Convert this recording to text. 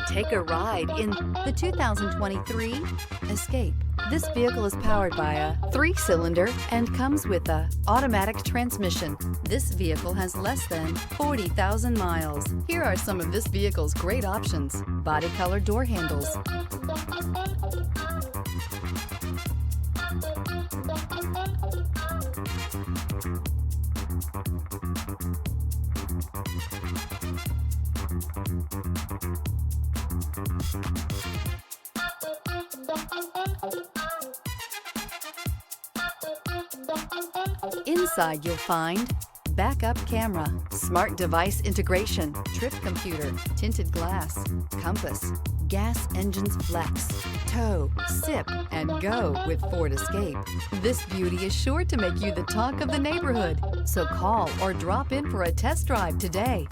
Take a ride in the 2023 Escape. This vehicle is powered by a 3-cylinder and comes with a automatic transmission. This vehicle has less than 40,000 miles. Here are some of this vehicle's great options: body color door handles, inside you'll find backup camera, smart device integration, trip computer, tinted glass, compass, gas engines flex, tow, sip, and go with Ford Escape. This beauty is sure to make you the talk of the neighborhood. So call or drop in for a test drive today.